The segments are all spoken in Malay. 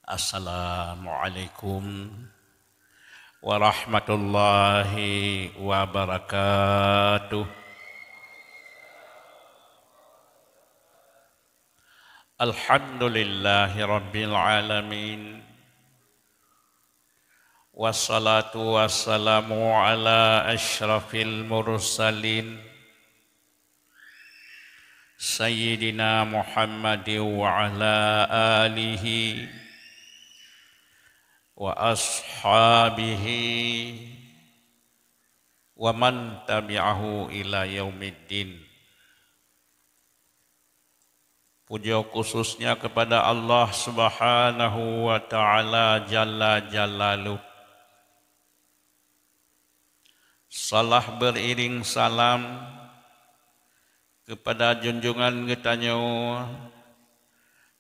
Assalamualaikum warahmatullahi wabarakatuh. Alhamdulillahi rabbil alamin. Wassalatu wassalamu ala asyrafil mursalin Sayyidina Muhammadin wa ala alihi wa ashabihi wa man tabi'ahu ila yaumiddin. Puja khususnya kepada Allah Subhanahu wa taala jalla jalaluh. Salah beriring salam kepada junjungan kita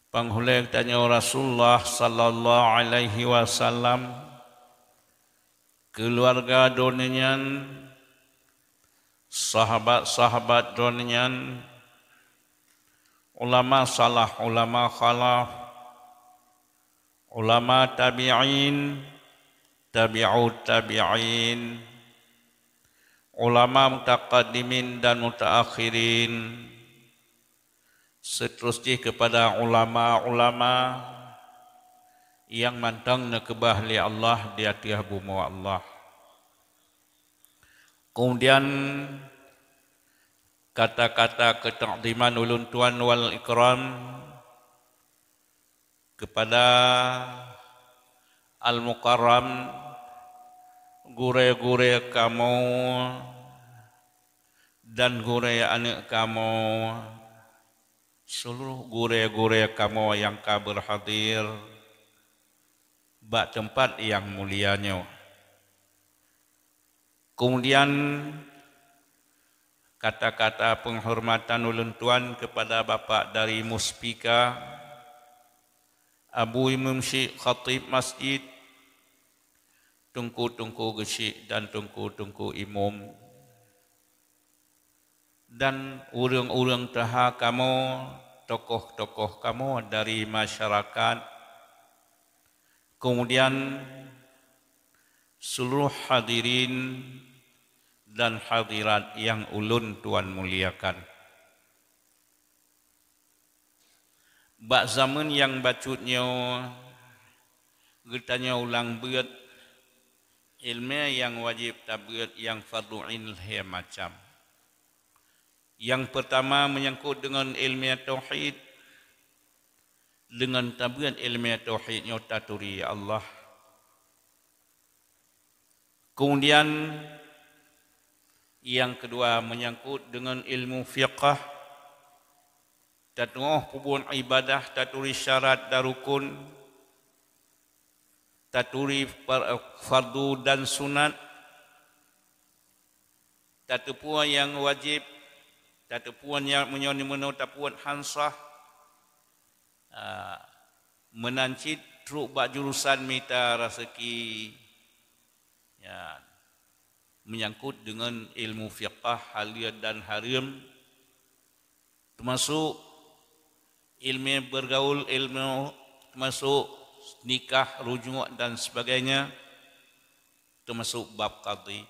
panghula tanya Rasulullah sallallahu alaihi wasallam, keluarga donian, sahabat-sahabat donian, ulama salah, ulama khalaf, ulama tabi'in, tabi'ut tabi'in, ulama mutaqaddimin dan mutaakhirin, seterusnya kepada ulama-ulama yang mantang na kebahli Allah di atas bumi Allah. Kemudian kata-kata ketakdiman ulun tuan wal ikram kepada al-mukarram, gure-gure kamu dan gure anak kamu, seluruh gure-gure kamu yang berhadir bak tempat yang mulianya. Kemudian kata-kata penghormatan ulun tuan kepada Bapak dari Muspika, Abu Imam Syekh Khatib Masjid, tungku-tungku gesik dan tungku-tungku imam, dan urang-urang taha kamu, tokoh-tokoh kamu dari masyarakat, kemudian seluruh hadirin dan hadirat yang ulun tuan muliakan. Bak zaman yang bacutnya gertanya ulang beut ilmu yang wajib tabiat yang fardu'in macam. Yang pertama menyangkut dengan ilmiah tauhid, dengan tabiat ilmiah tauhidnya taturi Allah. Kemudian yang kedua menyangkut dengan ilmu fiqh, tatuh hubun ibadah, taturi syarat dan rukun, taturi fardu dan sunat, tatupuan yang wajib, tatupuan yang menyoni tapuan hansah, menancit truk bak jurusan mita rasaki, ya, menyangkut dengan ilmu fiqh halal dan haram, termasuk ilmu bergaul, ilmu termasuk nikah, rujuk dan sebagainya, termasuk bab qadhi.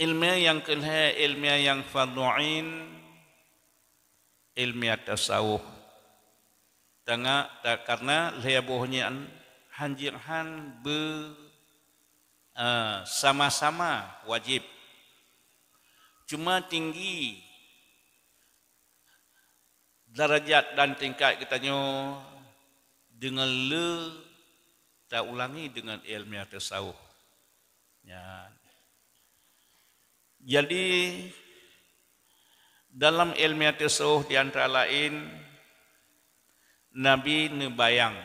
Ilmu yang kedua, ilmu yang fardu'in, ilmu tasawuf. Karena lebuhnya hanjirhan sama-sama wajib. Cuma tinggi darajat dan tingkat kitanya dengan tak ulangi dengan ilmu tasawuf. Ya. Jadi dalam ilmu tasawuf di antara lain Nabi nebayang,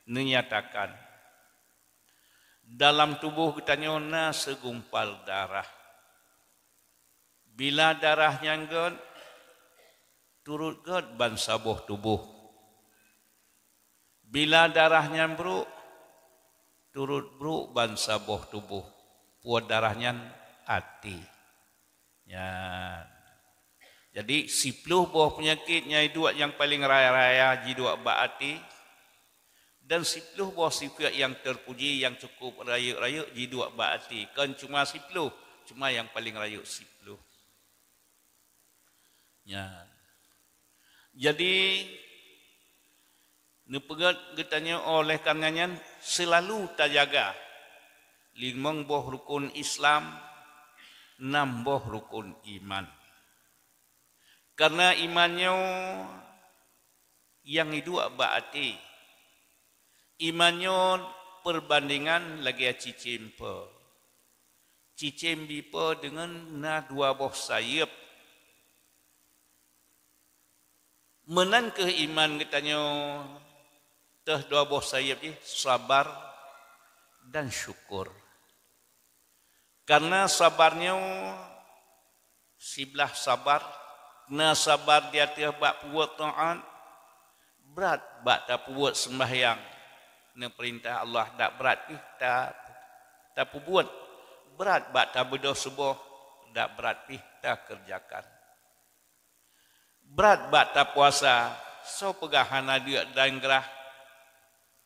menyatakan dalam tubuh kitanya segumpal darah. Bila darahnya God turut God ban sabuh tubuh. Bila darahnya bruk turut bruk ban sabuh tubuh. Puat darahnya hati. Ya. Jadi 10 buah penyakit nyai dua yang paling raya-raya ji dua baati dan 10 buah sifat yang terpuji yang cukup raya-raya ji dua baati. Kan cuma 10, cuma yang paling raya 10. Ya. Jadi nepegat getanya oleh karenanya selalu terjaga 5 buah rukun Islam, 6 buah rukun iman. Karena imannya yang dua baati. Imannya perbandingan lagi cicimpa. Cicimpa dengan na 2 buah sayap. Menan ke iman katanya teh 2 buah sayap ni sabar dan syukur. Karena sabarnya siblah sabar, na sabar dia teh bak buat taat, berat bak tak buat sembahyang. Na perintah Allah tak berat ih tak buat. Berat bak tak berdoa subuh, tak berat ih tak kerjakan. Berat bak tak puasa, so pegah hana dia dan gerah.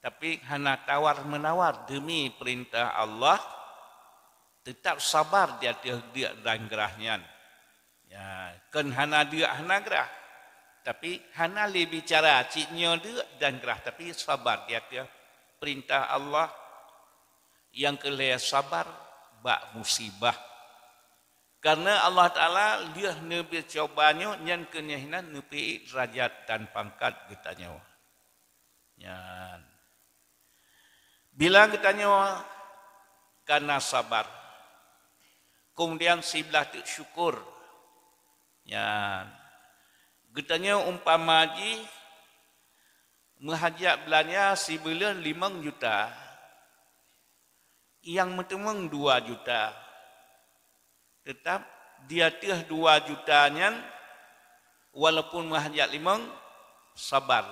Tapi hana tawar menawar demi perintah Allah, tetap sabar dia dan gerahnya. Ya, kan hana dia hana gerah. Tapi hana le bicara ciknya dia dan gerah tapi sabar dia perintah Allah yang kelihatan sabar bak musibah. Karena Allah Taala dia nabi cobanya nyan kenyahinan nabi derajat dan pangkat getanya. Ya. Bila getanya karena sabar. Kemudian sebelah tu syukur. Ya, getanya umpama haji menghajat belanja sebulan 5 juta, yang mentemeng 2 juta, tetap dia teh 2 jutanya, walaupun menghajat 5 sabar.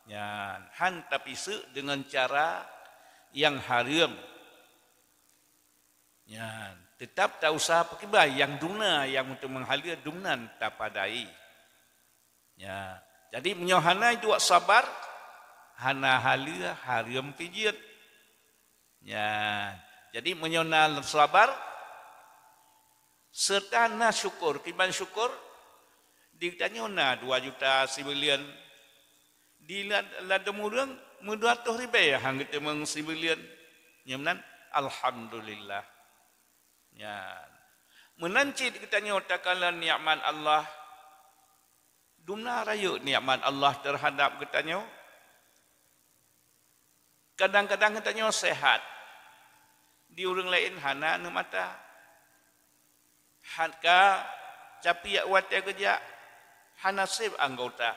Ya, han tapi dengan cara yang haram. Ya. Tetap tak usah pakai bayi yang duna yang untuk menghalia dunan tak padai. Ya, jadi menyohana itu sabar, hana halia hariam pijit. Ya, jadi menyonal sabar serta na syukur, kiban syukur ditanya na 2 juta civilian di lademurang 200 ribu ya hang kita meng civilian. Nyamnan alhamdulillah. Ya. Menancit kita nyatakan nikmat Allah. Dumna raya nikmat Allah terhadap kita nyo. Kadang-kadang kita nyo sehat. Di orang lain hana nu mata. Hatka capi yak wate kerja hana sib anggota.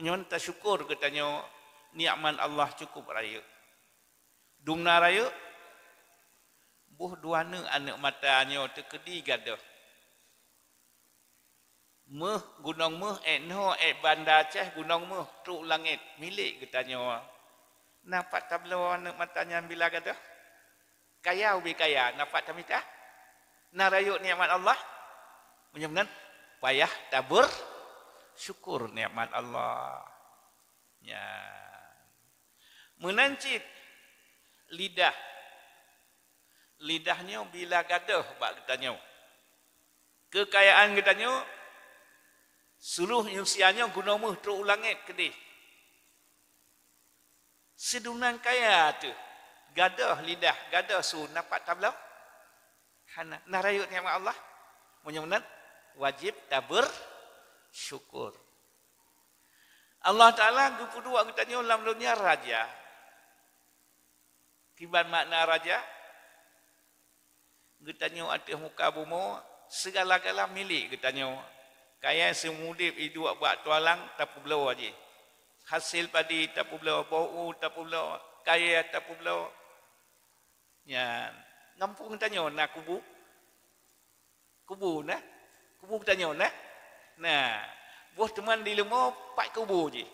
Nyon ta syukur kita nyo nikmat Allah cukup raya. Dumna raya buh duana anak matanya terkedi gadah. Meh gunung meh no bandar Aceh gunung meh truk langit milik katanya. Nampak tablo anak matanya bila gadah? Kaya ubi kaya, nampak tamita? Narayuk nikmat Allah. Menyebutkan payah tabur syukur nikmat Allah. Ya. Menancit lidah. Lidahnya bila gadah bak katanya. Kekayaan katanya seluruh usianya guna muh truk langit kedih. Sedunan kaya tu gadah lidah, gadah su nampak tablau. Hana narayut nikmat Allah. Menyebutkan wajib tabur syukur. Allah Taala kedua katanya dalam dunia raja. Kiban makna raja? Getanya atas muka bumi segala-gala milik getanya. Kaya semudip hidup buat tualang tapu belau aja. Hasil padi tapu belau, bau tapu belau, kaya tapu belau. Ya, ngampung getanya nak kubu. Kubu nah. Kubu getanya nah. Nah, buah teman di lemah 4 kubu je.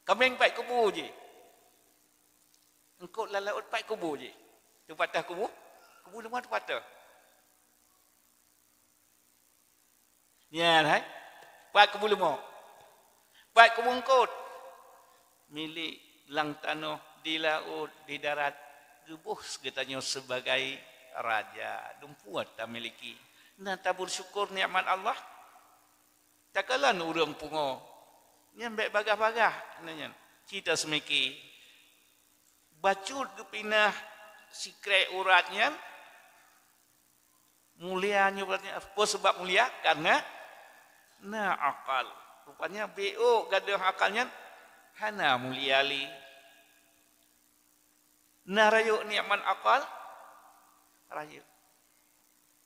Kambing 4 kubu je. Engkau lalaut 4 kubu je. Tu patah kubu. Kubu lemah tu patah. Ya, hai. Pak kebulu mo. Pak kebungkut. Milik lang tanah di laut, di darat. Gebuh katanya sebagai raja. Dumpuat tak miliki. Nah, tak bersyukur nikmat Allah. Tak kalah urang pungo. Nyambek bagah-bagah. Kita semiki. Bacut kepinah sikret uratnya. Mulianya berarti apa sebab mulia? Karena akal. Rupanya BO gadah akalnya hana muliali. Rayu nikmat akal rayu.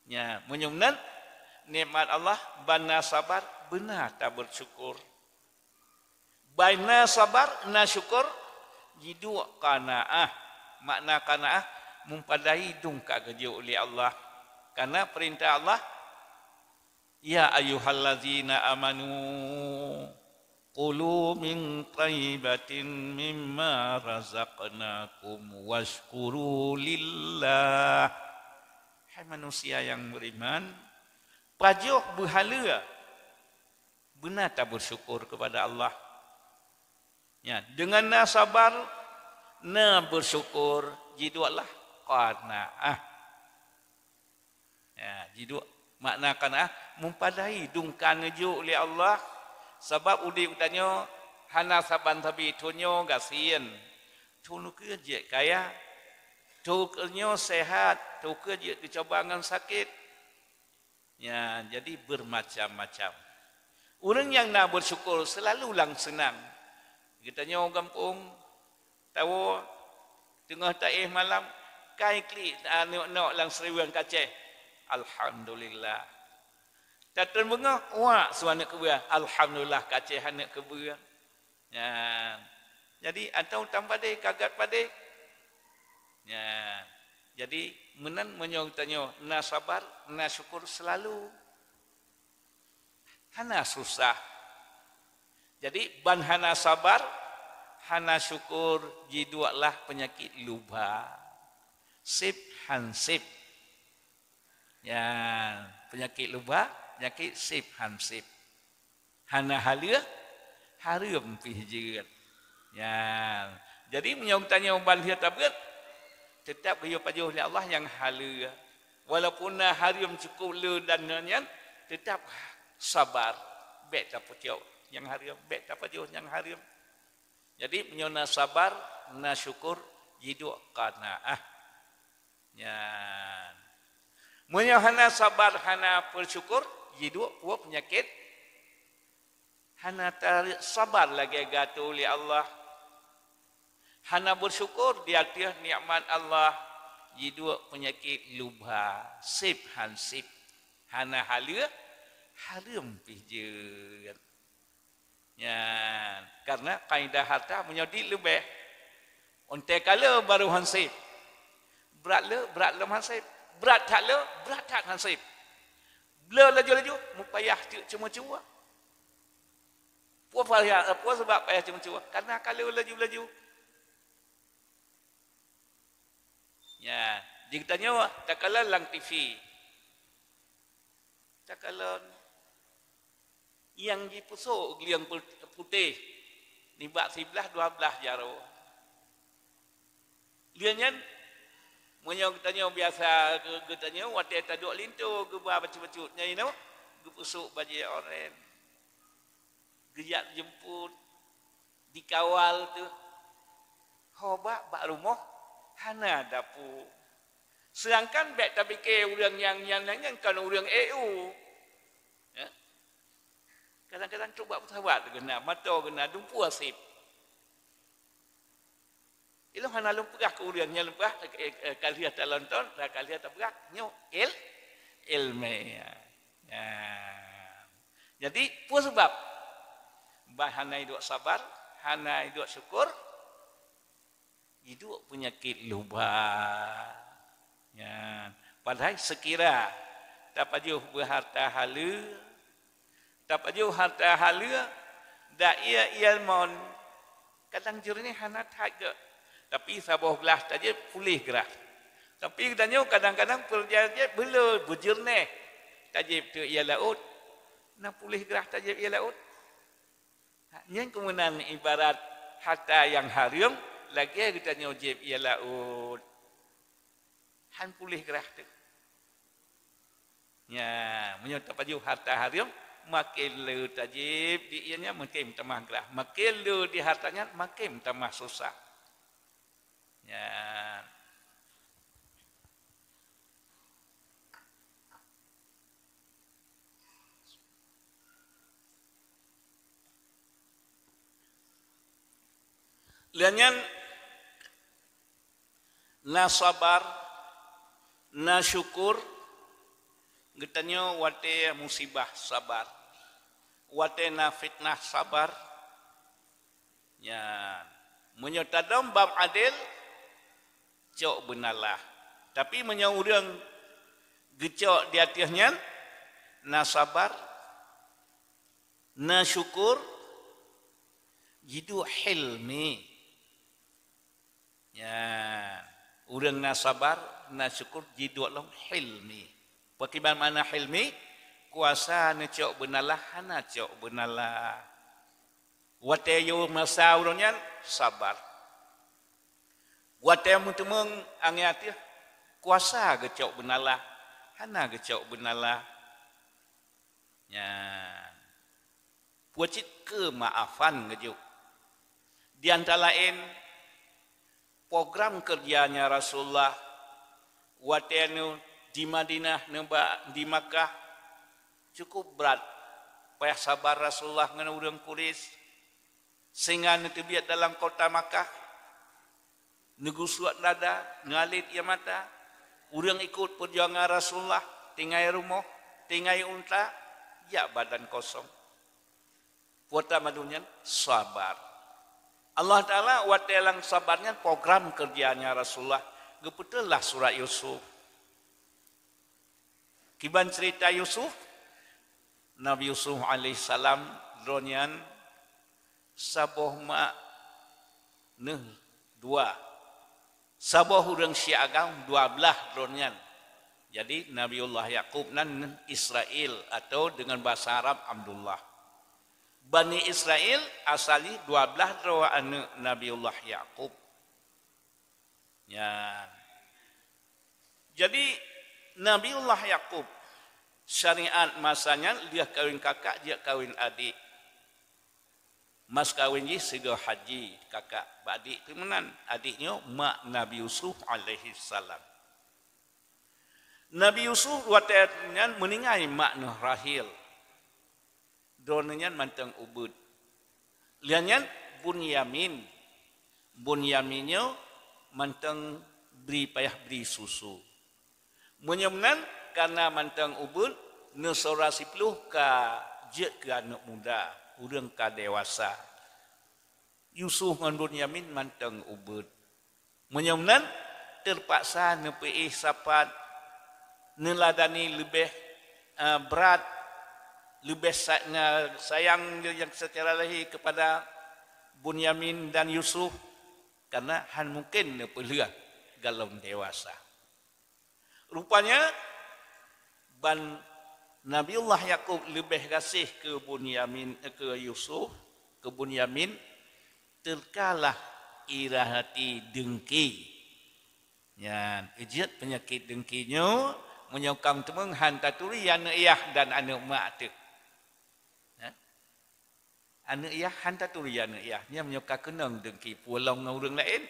Ya, menyumnan nikmat Allah bana sabar benar tak bersyukur. Baina sabar na syukur jidu qanaah. Makna qanaah mempadai dungka keju oleh Allah. Karena perintah Allah, ya ayyuhallazina amanu qulu min thayyibatin mimma razaqnakum washkuru lillah. Hai manusia yang beriman, pajuh berhala benar tak bersyukur kepada Allah. Ya, dengan na sabar, na bersyukur, jidulah qanaah. Ya, jidu makna qanaah mempadai dungkan ngeju oleh Allah sebab udi utanyo hana saban tabi tunyo gasien. Tunu kerja kaya, tu kerja sehat, tu kerja dicobangan sakit. Ya, jadi bermacam-macam. Orang yang nak bersyukur selalu lang senang. Kitanya orang kampung tahu tengah taih malam kai klik nak lang seriwan kaceh. Alhamdulillah. Tak terbengah wah suana kebuah. Alhamdulillah kaceh anak kebuah. Ya. Jadi atau tambah deh kagat pada. Ya. Jadi menan menyong tanya na sabar, na syukur selalu. Hana susah. Jadi ban hana sabar, hana syukur jidualah penyakit luba. Sip hansip. Ya, penyakit luba, penyakit sip hansip. Hana halia, harum pihjeun. Ya. Jadi menyong tanya ban dia tabet, tetap dia pajuh oleh Allah yang halia. Walaupun harum cukup le dan nyan, tetap sabar. Bet tak pajuh yang harum, bet tak pajuh yang harum. Jadi menyona sabar, na syukur, jidu qanaah. Ya. Munya hana sabar, hana bersyukur, jidu puak penyakit. Hana sabar lagi gatu oleh Allah. Hana bersyukur dia tiah nikmat Allah. Jidu penyakit lubha, sip hansip. Hana halia, harum pihjeun. Ya, karena kaidah harta menyodi lebih. Onte kala baru hansip. Berat le hansip. Berat tak hansip. Blur laju-laju, mupayah cuma-cuma. Apa sebab payah cuma-cuma? Karena kalau laju-laju. Ya, jika tanya, tak kala lang TV. Tak kala yang dipusuk, yang putih. Ni bak 11, 12 jaro. Liannya, menyong tanya biasa ke tanya wate taduk lintu ke buah bacut-bacutnya you know ke pusuk baju oren gejak jemput dikawal tu hobak bak rumah hana dapur sedangkan bek tak fikir orang yang kan orang EU ya? Kadang-kadang cuba bersahabat kena mata kena dumpu asip. Ilo hana lumpah ke uriangnya lumpah kalian tak lonton, kalian tak berak, nyo ilme. Ya. Jadi apa sebab? Hana hidup sabar, hana hidup syukur, hidup penyakit lupa. Ya. Padahal sekira dapat jauh berharta hala, dapat jauh harta hala, dak ia ilmon. Kadang jernih hana tak ke. Tapi sabah belah saja pulih gerak. Tapi kadang-kadang perjalanan bela berjerneh. Tajib tu ia laut. 60 gerah tajib ia laut. Yang kemudian ibarat harta yang harum, lagi kita nyojib ia laut. Han pulih gerah tu. Ya, menyota baju harta harum, makin le tajib di ianya makin tambah gerah. Makin le di hartanya makin tambah susah. Ya. Lanyan na sabar, na syukur, getanyo wate musibah sabar, wate na fitnah sabar. Ya, menyotadam bab adil, cok benalah. Tapi menyaurang gecok di atasnya, na sabar, na syukur, jidu hilmi. Ya, urang na sabar, na syukur jidu long hilmi. Bagaimana mana hilmi? Kuasa na cok benalah, hana cok benalah. Watayo masa urangnya sabar. Watayo mutemeng angiatia kuasa gecok benalah, hana gecok benalah. Ya, pucit kemaafan gejuk. Di antara lain program kerjanya Rasulullah watenu di Madinah di Makkah cukup berat. Payah sabar Rasulullah dengan urang Quraisy sehingga netebiat dalam kota Makkah negusuat nada ngalit ia mata urang ikut perjuangan Rasulullah tinggai rumah tinggai unta ya badan kosong. Puata madunya sabar. Allah Ta'ala watelang sabarnya program kerjanya Rasulullah. Geputelah surat Yusuf. Kiban cerita Yusuf. Nabi Yusuf alaihissalam dronyan saboh ma ne dua. Saboh urang Syiagam 12 dronyan. Jadi Nabiullah Yaqub nan Israel atau dengan bahasa Arab Abdullah. Bani Israel asali 12 roh anak Nabiullah Yaqub. Ya. Jadi Nabiullah Yaqub syariat masanya dia kawin kakak, dia kawin adik. Mas kawin je sega haji kakak, adik temenan. Adiknya mak Nabi Yusuf alaihi salam. Nabi Yusuf watanya meningai mak Nuh Rahil. Donanya mantang ubud. Lianyan Bunyamin. Bunyaminnya mantang beri payah beri susu. Menyemnan karena mantang ubud nesora sipluh ka je ke anak muda, urang ka dewasa. Yusuf ngan Bunyamin mantang ubud. Menyemnan terpaksa nepei sapat neladani lebih berat lebih sayang yang secara lahir kepada Bunyamin dan Yusuf karena han mungkin nepelia galon dewasa. Rupanya ban Nabiullah Yaqub lebih kasih ke Bunyamin ke Yusuf ke Bunyamin terkalah ira hati dengki. Ya, ejat penyakit dengkinya menyokang temeng hantar turi anak ayah dan anak mak tu. Anak ayah hantar turi anak ayah. Dia menyokang kenang dengki pulang dengan orang lain.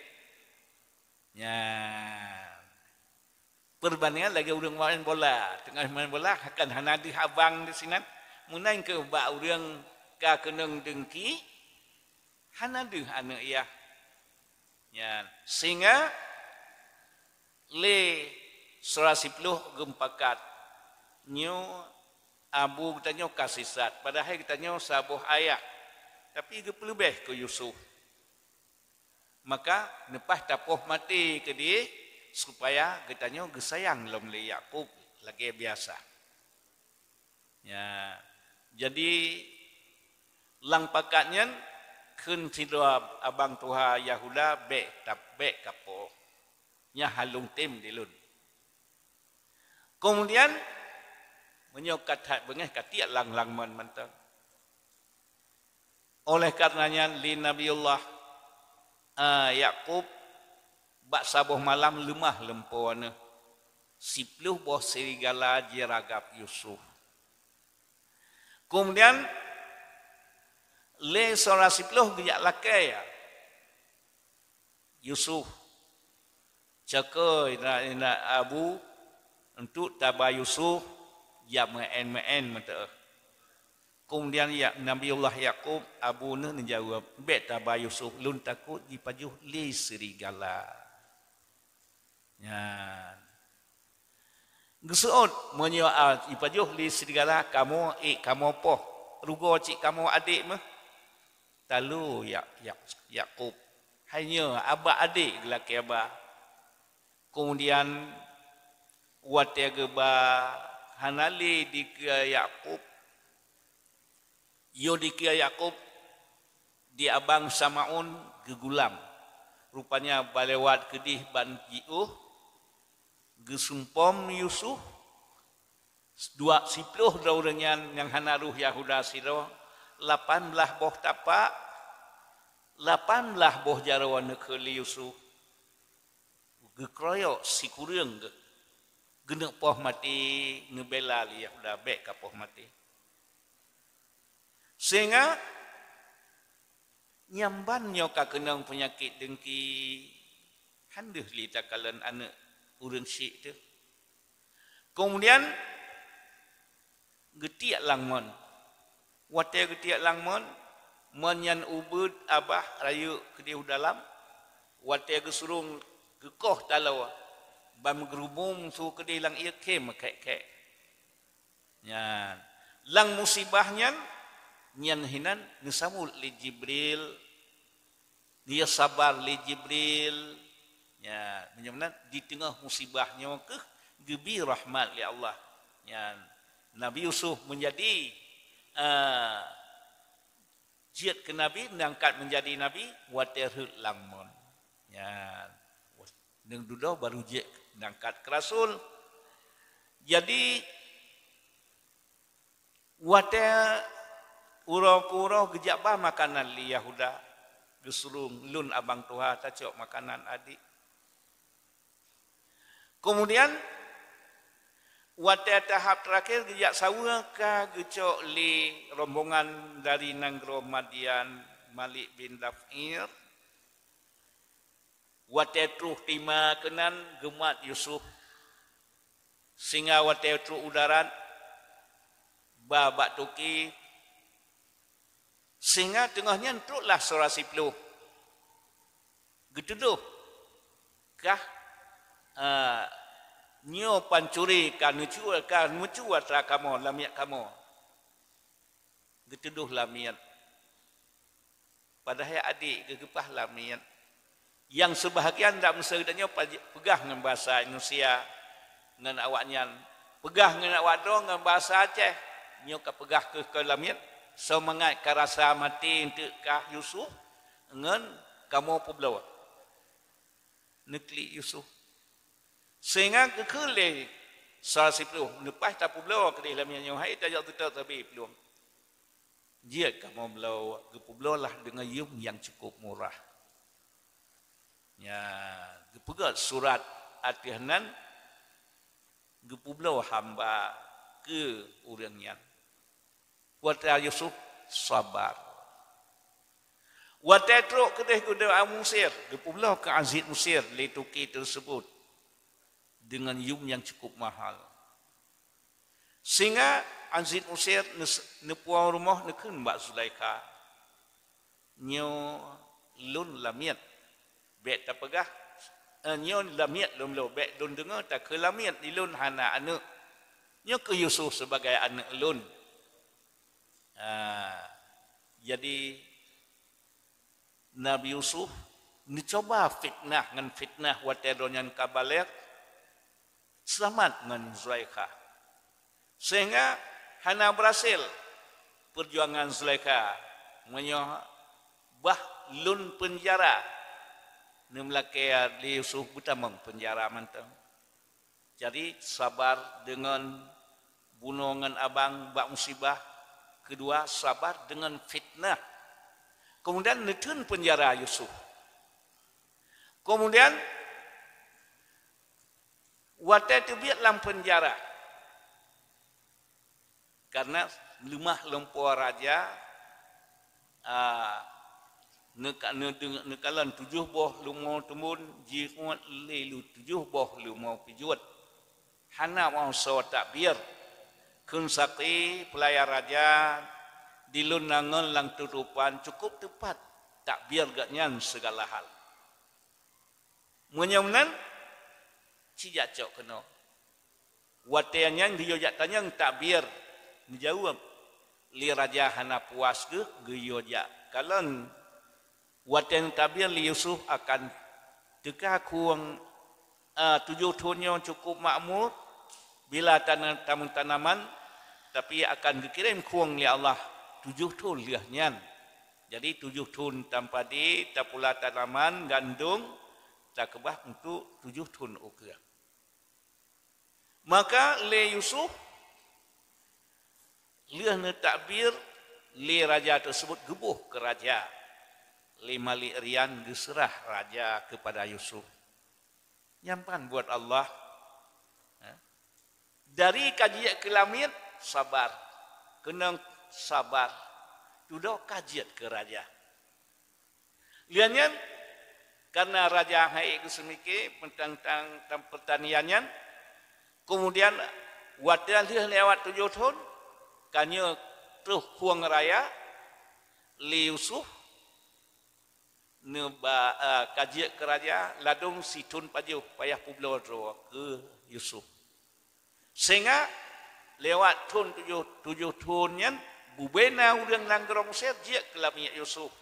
Ya. Perbandingan lagi orang main bola. Tengah main bola akan hanadi abang di sini. Munain ke bak orang ka kenang dengki. Hanadi anak ayah. Ya. Sehingga le surah 10 gempakat nyo abu tanya kasih sat padahal kita tanya sabuh ayat tapi dia lebih ke Yusuf maka nepah tapoh mati ke dia supaya kita tanya gesayang lom le Yakub lagi biasa ya jadi lang pakatnya kun sidra abang tuha Yahuda be tap be kapo nya halung tim dilun. Kemudian menyokat hat bengah katiak lang-lang mentang. Oleh karenanya li Nabiullah Yaqub bak sabuh malam lemah lempuana 10 buah serigala jeragap Yusuf. Kemudian le seorang 10 gejak lakai ya. Yusuf cakap ina Abu untuk tabah Yusuf ya meen mata. Kemudian ya Nabiullah Yaqub Abu ne menjawab bet tabah Yusuf lun takut dipajuh li serigala. Ya. Gesuot menyoal dipajuh li serigala kamu apa? Rugo cik kamu adik mah? Talu ya Yaqub. Hanya abah adik lelaki abah. Kemudian wate ba hanali di Yaqub. Yo di Yaqub di abang Samaun gegulam. Rupanya balewat kedih ban jiuh gesumpom Yusuf 20 daurangan yang hanaruh Yahuda siro 18 boh tapak 18 boh jarawan nekeli Yusuf gekroyok si kurang genek poh mati ngebela li Yahuda bek ka poh mati sehingga nyambannya ka kenang penyakit dengki handeuh li takalan anak urang syik tu kemudian getiak langmon wate getiak langmon menyan ubud abah rayu ke dia dalam wate gesurung gekoh talau bam gerubung su ke dia lang ia kem kek nya lang musibahnya nyan hinan ngesamul li Jibril dia sabar li Jibril ya menyebutkan di tengah musibahnya ke gebi rahmat li Allah ya Nabi Yusuf menjadi jiat ke Nabi diangkat menjadi Nabi waterhut langmon ya neng dudo baru jiat diangkat ke Rasul jadi water urau-urau gejak bah makanan li Yahuda gesurung lun abang tuha tacok makanan adik kemudian wate tahap terakhir gejak sawa ka gecok li rombongan dari Nanggro Madian Malik bin Daf'ir wate truh tima kenan gemat Yusuf singa wate truh udaran babak tuki sehingga tengahnya entuklah surah 10 getuduh kah nyo pancuri kan nucu atra kamu lamiat kamu getuduh lamiat padahal adik gegepah lamiat yang sebahagian tak mesedanya pegah dengan bahasa Indonesia dengan awaknya pegah dengan awak dong dengan bahasa Aceh nyo ka pegah ke lamiat so mengat ka rasa mati untuk kah Yusuf ngan kamu publawa nekli Yusuf sehingga kekele salah sipluh lepas tak publawa ke dalam yang hai tajak tutup tapi belum dia kamu belawa gepublawa lah dengan yum yang cukup murah ya gepegat surat atihanan gepublawa hamba ke urangnya wata Yusuf sabar. Wata truk kedeh kuda Musir, gepublah ke Aziz Musir letuki tersebut dengan yum yang cukup mahal. Sehingga Aziz Musir nepuang rumah nekun Mbak Zulaikha. Nyo lun lamiat bet tak pegah. Nyo lamiat lun lo bet lun dengar tak ke lamiat di lun hana anak. Nyo ke Yusuf sebagai anak lun. Jadi Nabi Yusuf dicoba fitnah dengan fitnah watedonyan kabalet selamat dengan Zulaikha sehingga hana berhasil perjuangan Zulaikha menyoh bah lun penjara nemlakaya di Yusuf butamang penjara mantang jadi sabar dengan bunuh dengan abang bak musibah. Kedua, sabar dengan fitnah. Kemudian netun penjara Yusuf. Kemudian watai terbiat dalam penjara. Karena lemah lempur raja nekalan 7 boh lumau temun jihuat lelu 7 boh lumau pijuat. Hana mau so takbir. Kun sakti pelayar raja dilun nangan lang tutupan cukup tepat takbir gatnyan segala hal. Menyamnan cijak cok kena. Watiannya dia jak tanya takbir menjawab. Li raja hana puas ke geyo jak. Kalau watian takbir li Yusuf akan teka kuang 7 tahunnya cukup makmur bila tanaman tapi akan dikirim kuang li Allah 7 tahun liahnya. Jadi 7 tahun tanpa di tak pula tanaman gandum tak kebah untuk 7 tahun ukir. Maka le Yusuf liah ne takbir le raja tersebut gebuh ke raja. Le Malik Rian diserah raja kepada Yusuf. Nyampan buat Allah. Dari kajian ke langit sabar. Kena sabar. Sudah kajian ke raja. Liannya karena raja hai ke semiki tentang pertaniannya. Kemudian wadah dia lewat 7 tahun. Kanya terus kuang raya li Yusuf neba kajian ke raja ladung situn pajuh payah publo ke Yusuf. Sehingga lewat tahun 7 tahunnya bubena udang langgerong Mesir dia ke lamiat Yusuf.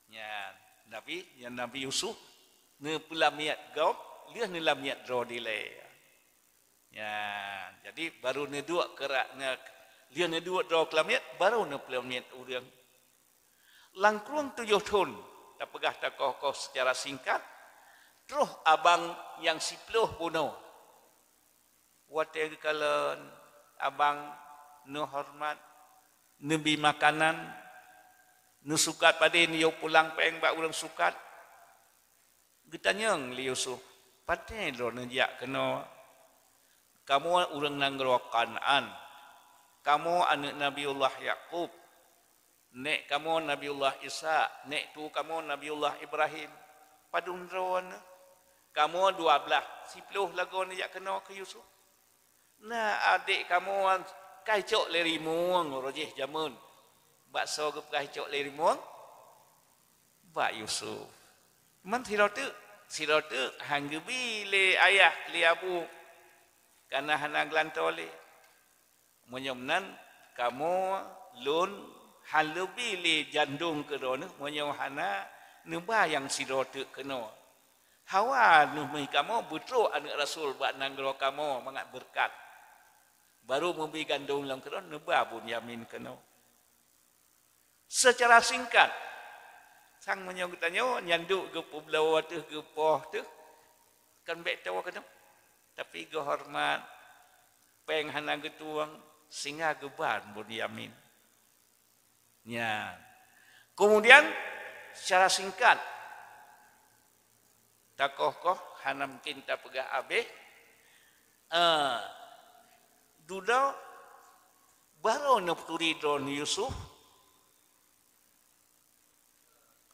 Ya, Nabi Yusuf ne pelamiat gau dia ne lamiat ro dilai. Ya, jadi baru ne dua kerak dia ne dua ro kelamiat baru ne pelamiat udang. Langkrung 7 tahun tak pegah tak kokoh secara singkat terus abang yang 10 bunuh. Watai kalan abang nu hormat nebi makanan nu sukat pada ni yo pulang peng bak urang sukat getanyang li Yusuf padai lo nejak kena kamu urang nanggro Kanaan kamu anak Nabiullah Yakub nek kamu Nabiullah Isa nek tu kamu Nabiullah Ibrahim padun rawan kamu 12 10 lagu nejak kena ke Yusuf. Nah adik kamu kai cok leri muang rojih jamun. Bakso ke kai cok leri muang. Bak Yusuf. Man sirotu hanggebi le ayah le abu. Karena hana glantole. Menyomnan kamu lun halubi le jandung ke dona menyom hana neba yang sirotu kena. Hawa nuh kamu betul anak Rasul bak nanggro kamu mangat berkat. Baru memberi gandum dalam keron nebah Bunyamin kena. Secara singkat sang menyangkutanya nyanduk ke pulau tu ke poh tu kan baik tahu kena. Tapi ke hormat peng hana getuang singa geban Bunyamin. Ya. Kemudian secara singkat takoh-koh hana mungkin tak pegah abeh duda baru nepturi don Yusuf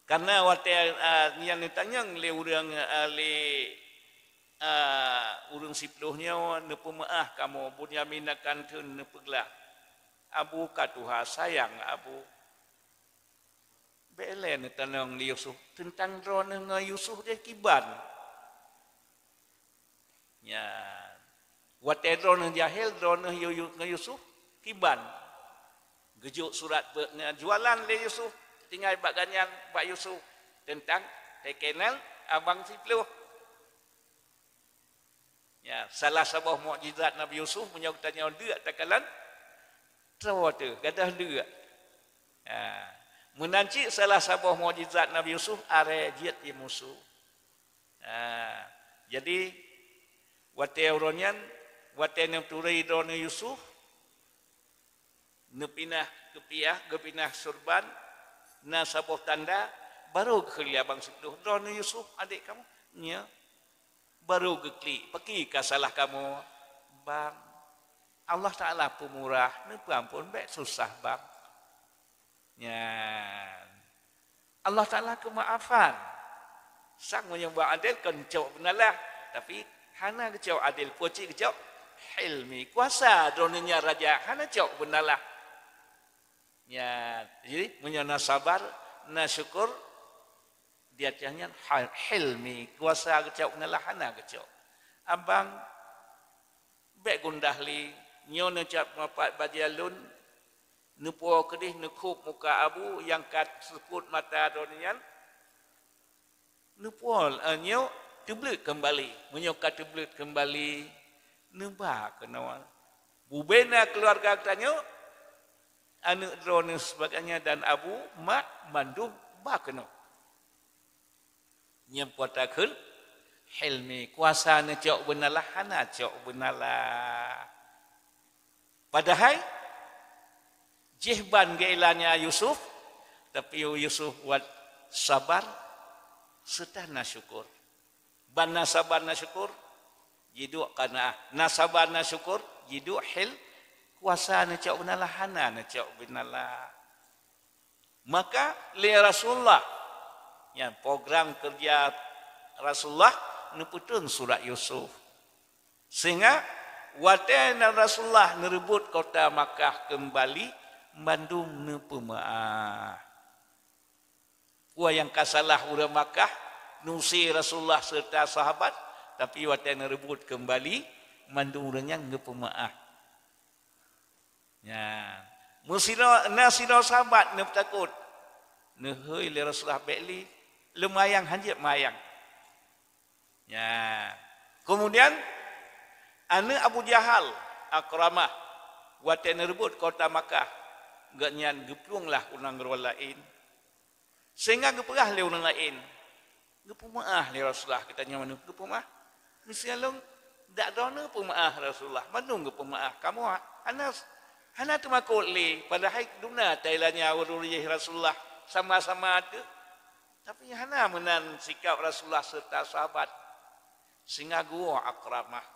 karena waktu yang ditanya le urang urang sipluhnya nepu maah kamu Bunyamin akan tun nepeglah abu katuha sayang abu belen tanang Yusuf tentang drone dengan Yusuf dia kiban ya Watai drone jahil drone Yusuf kiban. Gejuk surat jualan le Yusuf tinggal baganyan Pak Yusuf tentang tekenal abang sipluh. Ya, salah sebuah mukjizat Nabi Yusuf menyautannya dia takalan trawatu gadah dia. Ya, menanci salah sebuah mukjizat Nabi Yusuf are jiat di musuh. Ya, jadi watai uronyan Watan yang turai drone Yusuf. Nepinah kepiah, gepinah surban. Na sabuh tanda. Baru kelia bang seduh. Drone Yusuf adik kamu. Ya. Baru geklik. Pergi ke salah kamu. Bang. Allah Ta'ala pemurah. Nepam pun baik susah bang. Ya. Allah Ta'ala kemaafan. Sang menyembah adil kan jawab benalah. Tapi hana kejawab adil. Pucik kejawab hilmi. Kuasa dronenya raja. Hana jawab benalah. Ya. Jadi menyana sabar. Na syukur. Dia tanya hilmi. Kuasa kejawab benalah. Hana kejawab. Abang. Baik gundah li. Nyo necap mapat bajalun. Nupo kedih nekup muka abu. Yang kat seput mata dronenya. Nupol nyo teblet kembali, menyokat teblet kembali, nebak kenal. Bubena keluarga katanya, anak drone sebagainya dan abu mak mandum bak kenal. Nyempatakan hilmi kuasa necok benalah hana cok benalah. Padahal jihban geilanya Yusuf, tapi Yusuf buat sabar. Serta nasyukur. Ban nasabar nasyukur. Jiduk kana. Nasabar nasyukur. Jiduk hil. Kuasa necak benalah hana necak benalah. Maka li Rasulullah. Yang program kerja Rasulullah. Neputun surat Yusuf. Sehingga. Watan dan Rasulullah merebut kota Makkah kembali. Bandung nepemaah. Wa yang kasalah urang Makkah nusi Rasulullah serta sahabat tapi watan rebut kembali mandung urangnya ngepemaah. Ya. Musino nasino sahabat ne takut. Ne heuy le Rasulullah beli lumayang hanjit mayang. Ya. Kemudian anak Abu Jahal Akramah watan rebut kota Makkah gaknyan geplunglah unang lain. Sehingga geperah le orang lain. Gepemaah le Rasulullah katanya mana gepemaah. Misalnya dak dona pemaah Rasulullah. Manung gepemaah kamu Anas hana tu makul le padahal duna tailanya ururiyah Rasulullah sama-sama ada. Tapi hana menan sikap Rasulullah serta sahabat. Sehingga gua akramah.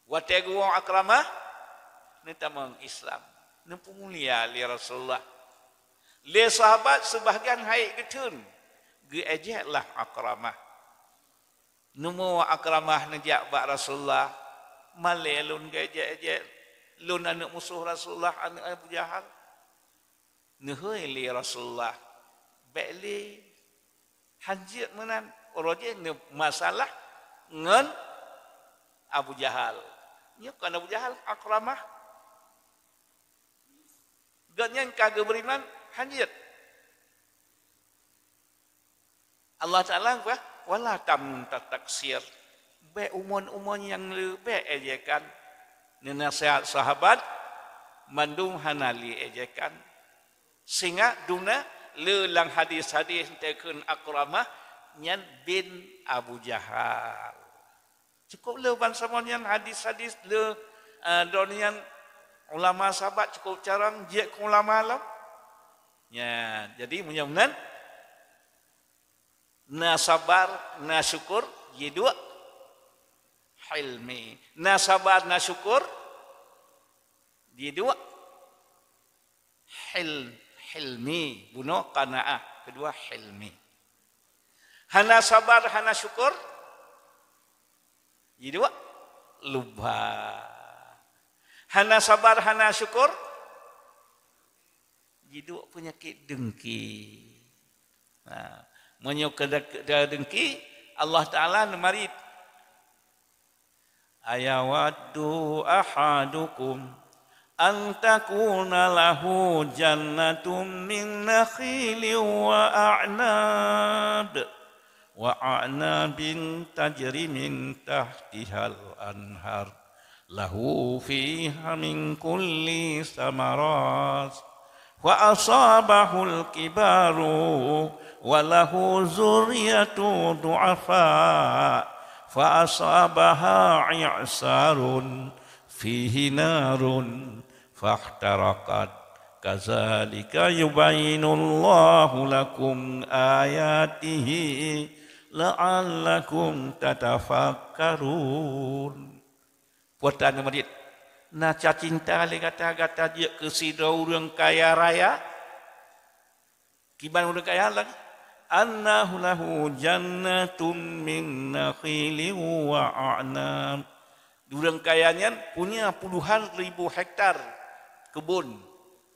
Wate gua akramah ni tamang Islam. Nempu mulia le Rasulullah. Le sahabat sebahagian haik getun. Geejeklah akramah. Nemu akramah nejak bak Rasulullah. Malai lun geejek-ejek. Lun anak musuh Rasulullah, anak Abu Jahal. Nuhui li Rasulullah. Baik li. Hanjit menan. Orangnya masalah. Ngan Abu Jahal. Ini kan Abu Jahal akramah. Ganyan kagak beriman. Hanjit. Allah Ta'ala apa? Wala tam taksir. Baik umon-umon yang lebih ejekan. Nasihat sahabat. Mandung hanali ejekan. Sehingga duna lelang hadis-hadis tekun akramah. Nyan bin Abu Jahal. Cukup le bangsa yang hadis-hadis le donian ulama sahabat cukup carang jek ulama alam. Ya, jadi mudah-mudahan na sabar, na syukur, jadi hilmi. Na sabar, na syukur, jadi hilmi. Bunuh qanaah. Kedua hilmi. Hana sabar, hana syukur, jadi lubha. Hana sabar, hana syukur, jiduk penyakit dengki. Nah, menyuka dengki, Allah Ta'ala nemarit. Ayawaddu ahadukum an takuna lahu jannatum min nakhilin wa a'nabin tajri min tahtihal anhar lahu fiha min kulli samarat wa asabahul kibaru wa lahu zurriyatu du'afa fa asabaha i'sarun fihi narun fahtarakat kadzalika yubayyinullahu lakum ayatihi la'allakum tatafakkarun. Puatan Madrid na cinta le kata-kata dia ke sidra urang kaya raya kiban urang kaya lagi annahu lahu jannatun min nakhilin wa a'nab. Urang kayanya punya puluhan ribu hektar kebun,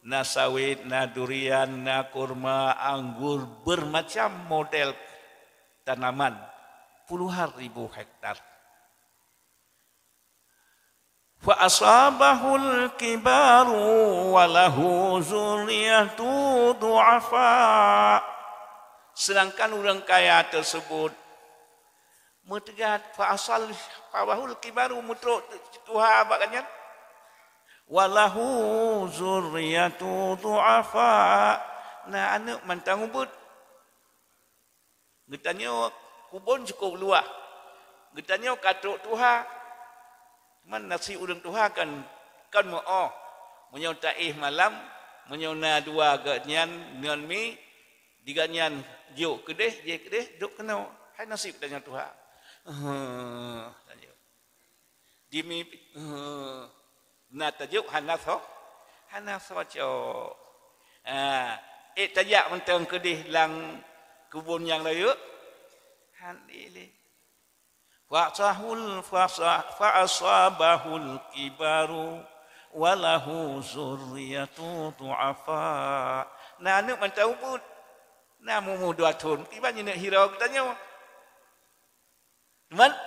na sawit, na durian, na kurma, anggur, bermacam model tanaman, puluhan ribu hektar. Fa asabahul kibaru wa lahu zurriyatu du'afa. Sedangkan orang kaya tersebut metegat fa asabahul kibaru mutruk Tuhan bakanya walahu zurriyatu du'afa. Nah anak mantang ubud getanya kubun cukup luah, getanya katuk Tuhan man nasi urang Tuhan kan mau menyau taih malam menyau na dua ganyan ngan mi diganyan jo kedeh je kedeh duk kena hai nasib dengan Tuhan di mi na tajuk hanaso cho tajak mentang kedeh lang kebun yang layu han ile fa'asabahul kibaru walahu zurriyatu du'afa. Nah anak mantau pun nah mumuduatun kibannya nak hirau katanya man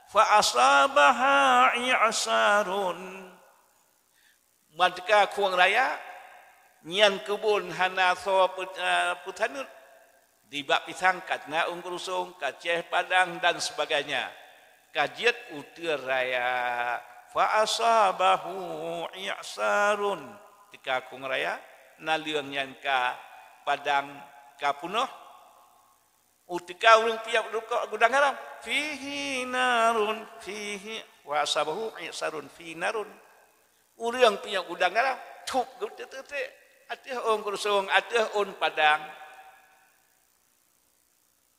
fa'asabaha i'sarun madka kuang raya nyan kebun hana so putanut dibak pisang katna ungkurusung kaceh padang dan sebagainya kajiat utir raya fa asabahu i'sarun tika kung raya naliang yang ka padang ka punoh utika urang piak gudang garam fihi narun fihi wa asabahu i'sarun fi narun urang piak gudang garam tuk gudete ateh ungkurusung ateh un padang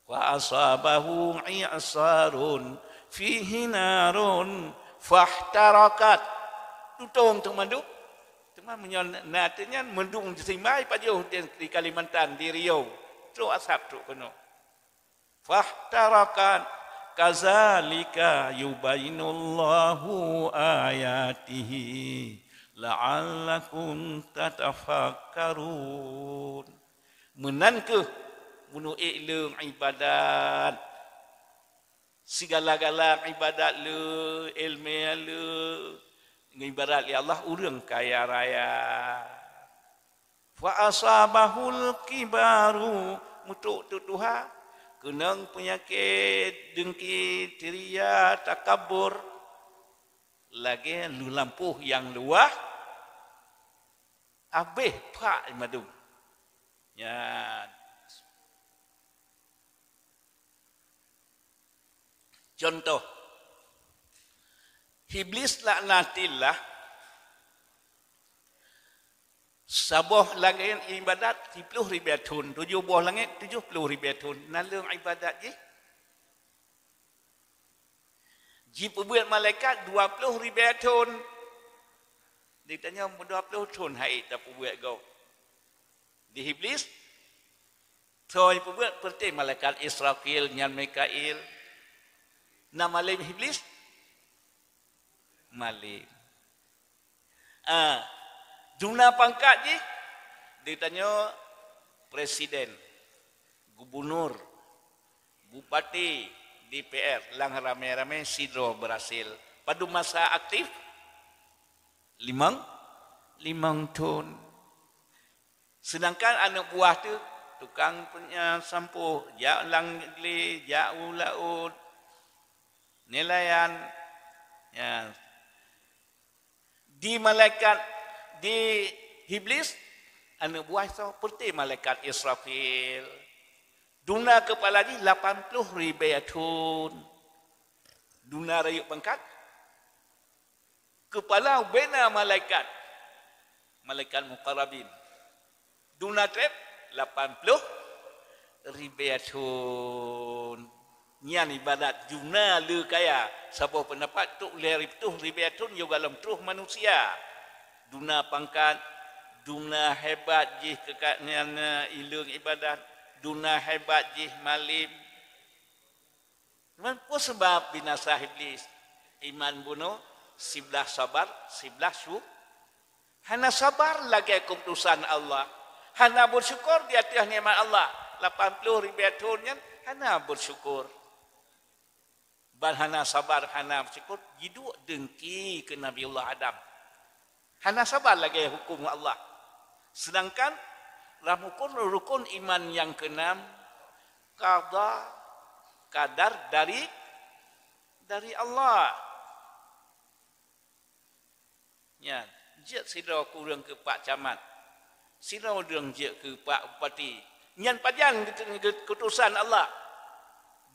wa asabahu i'sarun fihi narun fahtarakat tutong temandu teman menyon natenya mendung simai pajau di Kalimantan di Riau tu asap tu kono fahtarakat kadzalika yubayyinullahu ayatihi la'allakum tatafakkarun menangkeh bunuh ilmu ibadat segala-gala ibadat le ilmu le ibadat li Allah urang kaya raya fa asabahul kibaru mutuk tu Tuhan kenang penyakit dengki tiria takabur lagi lu lampuh yang luah abeh pak madum ya. Contoh, Iblis laknatillah sabuh langit ibadat 70,000 tahun, 7 buah langit 70,000 tahun. Nalung ibadat je. Ji perbuat malaikat 20,000 tahun. Ditanya 20 tahun hai tak perbuat kau. Di Iblis so perbuat seperti malaikat Israfil, nyan Mikail. Nama lain Iblis maling. Jumlah pangkat je ditanya presiden, gubernur, bupati, DPR, lang rame-rame sidro berhasil. Pada masa aktif 5 tahun. Sedangkan anak buah tu tukang punya sampuh, jak lang li, jak ulaud, nelayan, ya. Di malaikat, di Iblis, anak buah itu seperti malaikat Israfil. Duna kepala ni 80,000 tahun. Duna rayuk pangkat kepala bena malaikat muqarrabin dunatrep 80 ribiatun nyan ibadat juna le kaya siapa pendapat tu lerip tu ribiatun juga dalam tuh manusia duna pangkat duna hebat jih kekatnya ilung ibadat duna hebat jih malim apa sebab binasa iblis iman bunuh siblah sabar siblah hana sabar lagi keputusan Allah hana bersyukur di atas nikmat Allah 80 ribiatun hana bersyukur ban hana sabar hana bersyukur hidup dengki ke Nabi Allah Adam hana sabar lagi hukum Allah sedangkan rukun iman yang keenam qada kadar dari Allah ya je sira kurang ke Pak Camat sira urang je ke Pak Bupati nyan pajan keputusan Allah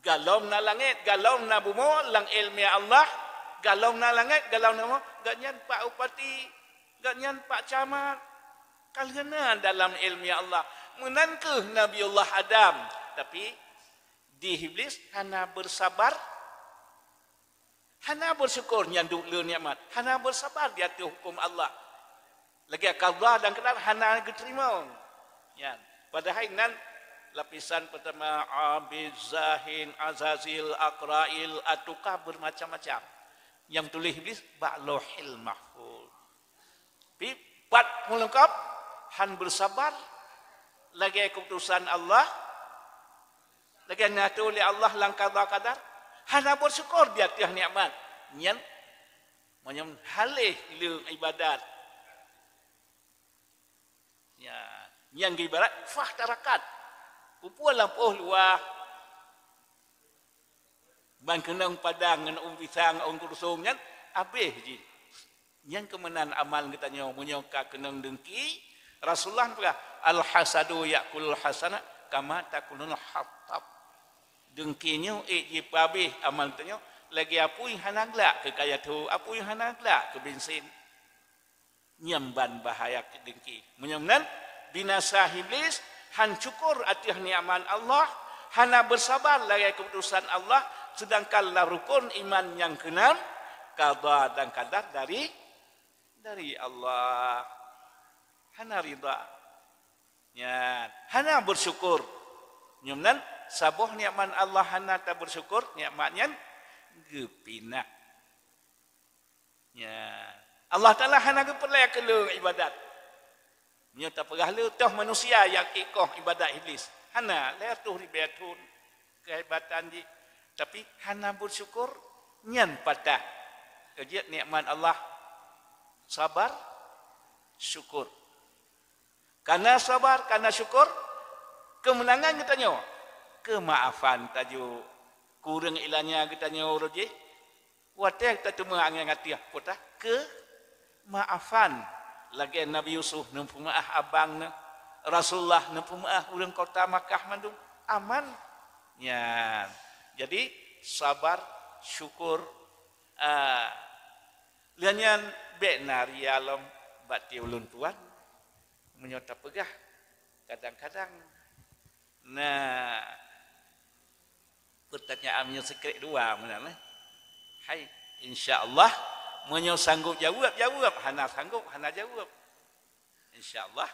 galom na langit galom na bumi lang ilmi Allah galom na langit galom na bumi gak nyan Pak Bupati gak nyan Pak Camat kalena dalam ilmi Allah menangkeh Nabi Allah Adam tapi di iblis hana bersabar hana bersyukur nyanduk le nikmat hana bersabar di atas hukum Allah lagi qada dan qadar hana diterima ya padahal nan lapisan pertama abid zahin azazil aqrail atuka bermacam-macam yang tulis iblis ba'lohil mahfuz pipat melengkap han bersabar lagi keputusan Allah lagi ngatur oleh Allah lang qada hana bersyukur di atas nikmat nyan menyem halih le ibadat ya yang ibarat fah tarakat pupuan lampuh luah ban kenang padang ngan pisang on kursum nyan abeh ji yang kemenan amal kita nyo munyoka kenang dengki Rasulullah pula al hasadu yaqul hasana kama takunul hatab dengkinya je pabih amal tanya lagi apui hanagla ke kaya tu apui hanagla ke bensin nyamban bahaya ke dengki menyamnan binasa iblis han syukur atas nikmat Allah hana bersabar lagi keputusan Allah sedangkan rukun iman yang keenam qada dan qadar dari Allah hana ridha ya hana bersyukur nyamnan sabuh nikmat Allah hana tak bersyukur nikmatnya gepinak ya Allah Taala hana geperlai kelung ibadat nya tak pegah le toh manusia yang ikoh ibadat iblis hana la tuh ribatun kehebatan ji tapi hana bersyukur nyan patah kerja nikmat Allah sabar syukur karena sabar karena syukur kemenangan kita nyo kemaafan tajuk kurang ilanya kita nyo roje wateh kita temu angin ngati kota ke maafan lagi Nabi Yusuf nempu maaf abang Rasulullah nempu maaf urang kota Makkah mandung aman ya jadi sabar syukur lianyan benari alam bati ulun tuan menyota pegah kadang-kadang nah pertanyaannya sekret dua mana hai insyaallah menyo sanggup jawab hana sanggup hana jawab insyaallah